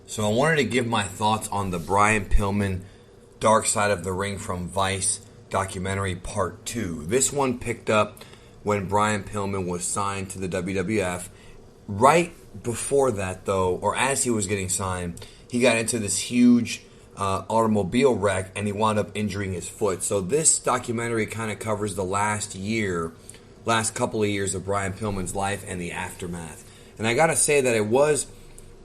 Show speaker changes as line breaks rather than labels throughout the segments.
So I wanted to give my thoughts on the Brian Pillman Dark Side of the Ring from Vice documentary part 2. This one picked up when Brian Pillman was signed to the WWF. Right before that, though, or as he was getting signed, he got into this huge automobile wreck and he wound up injuring his foot. So this documentary kind of covers the last couple of years of Brian Pillman's life and the aftermath. And I gotta say that it was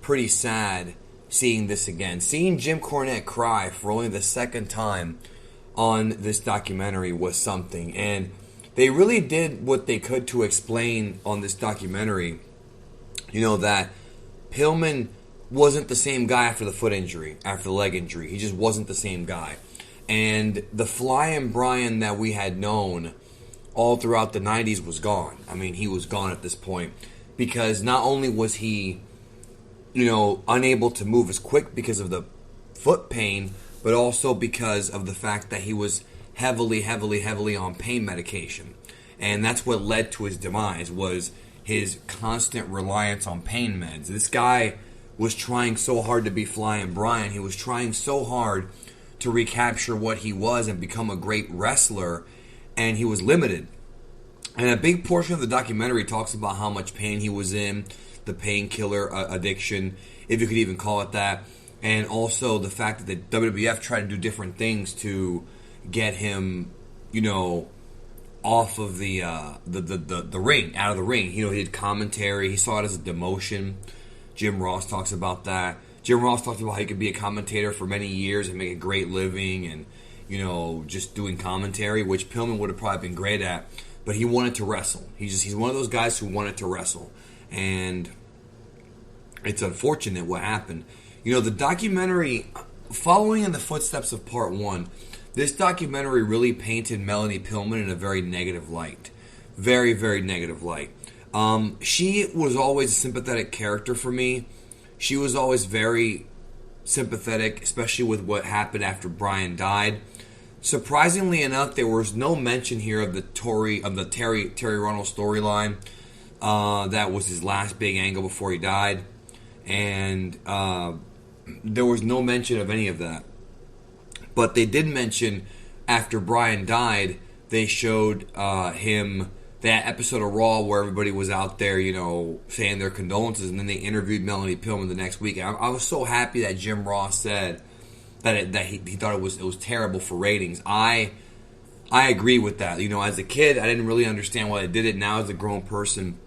pretty sad seeing this again. Seeing Jim Cornette cry for only the second time on this documentary was something. And they really did what they could to explain on this documentary, that Pillman wasn't the same guy after the foot injury, after the leg injury. He just wasn't the same guy. And the Flying Brian that we had known all throughout the 90s was gone. I mean, he was gone at this point. Because not only was he unable to move as quick because of the foot pain, but also because of the fact that he was heavily on pain medication. And that's what led to his demise, was his constant reliance on pain meds. This guy was trying so hard to be Flying Brian. He was trying so hard to recapture what he was and become a great wrestler, and he was limited. And a big portion of the documentary talks about how much pain he was in, the painkiller addiction, if you could even call it that, and also the fact that the WWF tried to do different things to get him, off of the ring, out of the ring. He did commentary. He saw it as a demotion. Jim Ross talks about that. Jim Ross talks about how he could be a commentator for many years and make a great living, and just doing commentary, which Pillman would have probably been great at. But he wanted to wrestle. He's one of those guys who wanted to wrestle. And it's unfortunate what happened. The documentary, following in the footsteps of part 1, this documentary really painted Melanie Pillman in a very negative light. Very, very negative light. She was always a sympathetic character for me. She was always very sympathetic, especially with what happened after Brian died. Surprisingly enough, there was no mention here of the Terry Runnels storyline. That was his last big angle before he died, and there was no mention of any of that. But they did mention after Brian died, they showed him that episode of Raw where everybody was out there, saying their condolences, and then they interviewed Melanie Pillman the next week. And I was so happy that Jim Ross said that he thought it was terrible for ratings. I agree with that. As a kid, I didn't really understand why they did it. Now, as a grown person,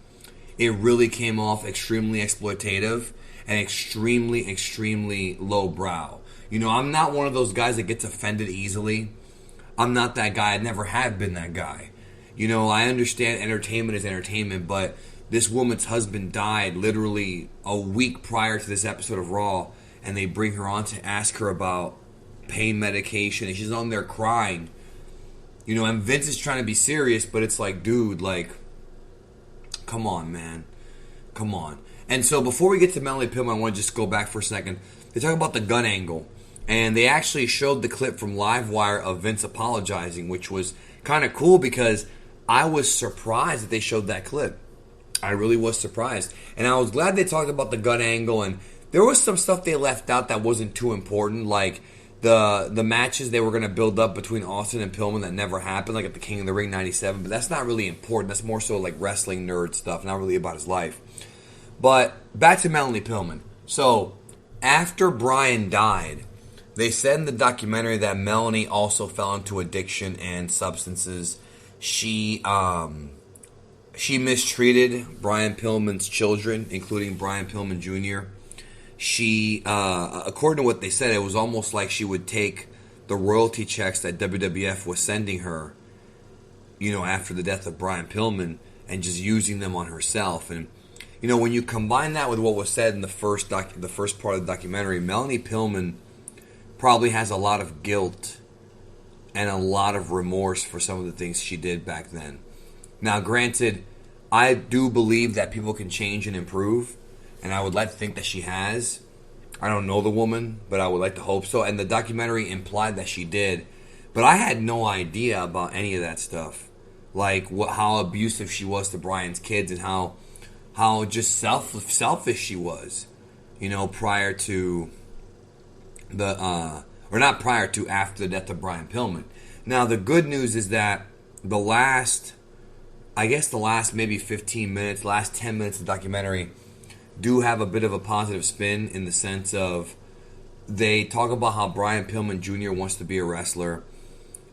it really came off extremely exploitative and extremely lowbrow. I'm not one of those guys that gets offended easily. I'm not that guy. I never have been that guy. I understand entertainment is entertainment, but this woman's husband died literally a week prior to this episode of Raw, and they bring her on to ask her about pain medication, and she's on there crying. And Vince is trying to be serious, but it's like, dude, come on, man. Come on. And so before we get to Melanie Pillman, I want to just go back for a second. They talk about the gun angle, and they actually showed the clip from Livewire of Vince apologizing, which was kind of cool because I was surprised that they showed that clip. I really was surprised. And I was glad they talked about the gun angle, and there was some stuff they left out that wasn't too important, like the matches they were going to build up between Austin and Pillman that never happened, like at the King of the Ring 97, but that's not really important. That's more so like wrestling nerd stuff, not really about his life. But back to Melanie Pillman. So, after Brian died, they said in the documentary that Melanie also fell into addiction and substances. She mistreated Brian Pillman's children, including Brian Pillman Jr. She, according to what they said, it was almost like she would take the royalty checks that WWF was sending her, after the death of Brian Pillman, and just using them on herself. And when you combine that with what was said in the first part of the documentary, Melanie Pillman probably has a lot of guilt and a lot of remorse for some of the things she did back then. Now, granted, I do believe that people can change and improve, and I would like to think that she has. I don't know the woman, but I would like to hope so. And the documentary implied that she did, but I had no idea about any of that stuff. Like how abusive she was to Brian's kids, and how just selfish she was. prior to or not prior to, after the death of Brian Pillman. Now, the good news is that the last maybe 15 minutes, last 10 minutes of the documentary do have a bit of a positive spin, in the sense of they talk about how Brian Pillman Jr. wants to be a wrestler,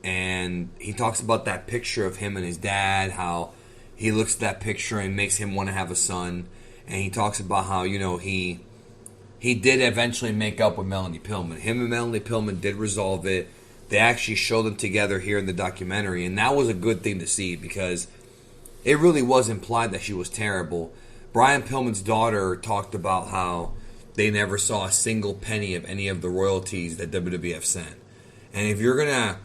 and he talks about that picture of him and his dad, how he looks at that picture and makes him want to have a son, and he talks about how, he did eventually make up with Melanie Pillman. Him and Melanie Pillman did resolve it. They actually show them together here in the documentary, and that was a good thing to see, because it really was implied that she was terrible. Brian Pillman's daughter talked about how they never saw a single penny of any of the royalties that WWF sent. And if you're going to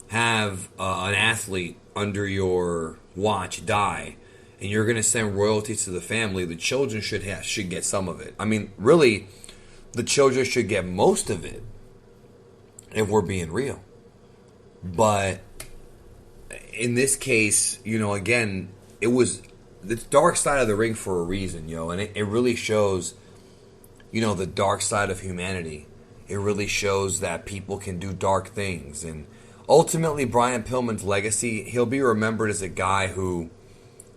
have an athlete under your watch die, and you're going to send royalties to the family, the children should get some of it. I mean, really, the children should get most of it, if we're being real. But in this case, again, it was the dark side of the ring for a reason, and it really shows, the dark side of humanity. It really shows that people can do dark things. And ultimately, Brian Pillman's legacy, he'll be remembered as a guy who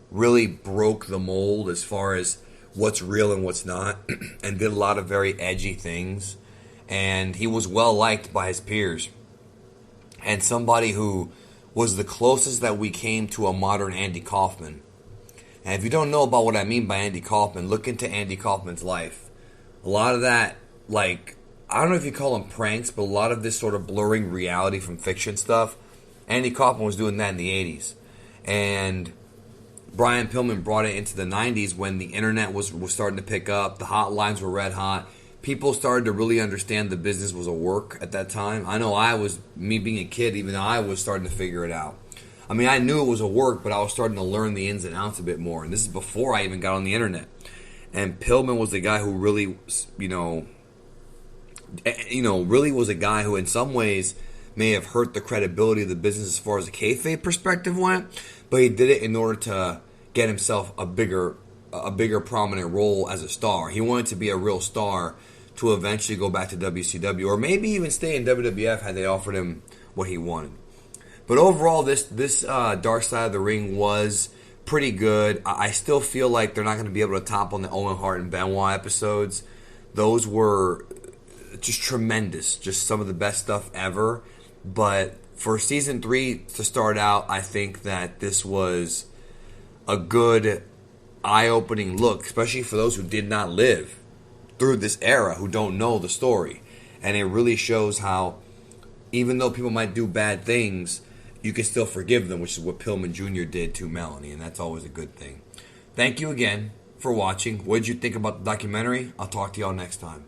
really broke the mold as far as what's real and what's not, and did a lot of very edgy things. And he was well liked by his peers, and somebody who was the closest that we came to a modern Andy Kaufman. And if you don't know about what I mean by Andy Kaufman, look into Andy Kaufman's life. A lot of that, I don't know if you call them pranks, but a lot of this sort of blurring reality from fiction stuff, Andy Kaufman was doing that in the 80s. And Brian Pillman brought it into the 90s when the internet was starting to pick up. The hotlines were red hot. People started to really understand the business was a work at that time. I know me being a kid, even I was starting to figure it out. I mean, I knew it was a work, but I was starting to learn the ins and outs a bit more. And this is before I even got on the internet. And Pillman was the guy who really, really was a guy who in some ways may have hurt the credibility of the business as far as the kayfabe perspective went, but he did it in order to get himself a bigger prominent role as a star. He wanted to be a real star to eventually go back to WCW, or maybe even stay in WWF had they offered him what he wanted. But overall, this Dark Side of the Ring was pretty good. I still feel like they're not going to be able to top on the Owen Hart and Benoit episodes. Those were just tremendous, just some of the best stuff ever. But for season 3 to start out, I think that this was a good eye-opening look, especially for those who did not live through this era, who don't know the story. And it really shows how, even though people might do bad things, you can still forgive them, which is what Pillman Jr. did to Melanie, and that's always a good thing. Thank you again for watching. What did you think about the documentary? I'll talk to y'all next time.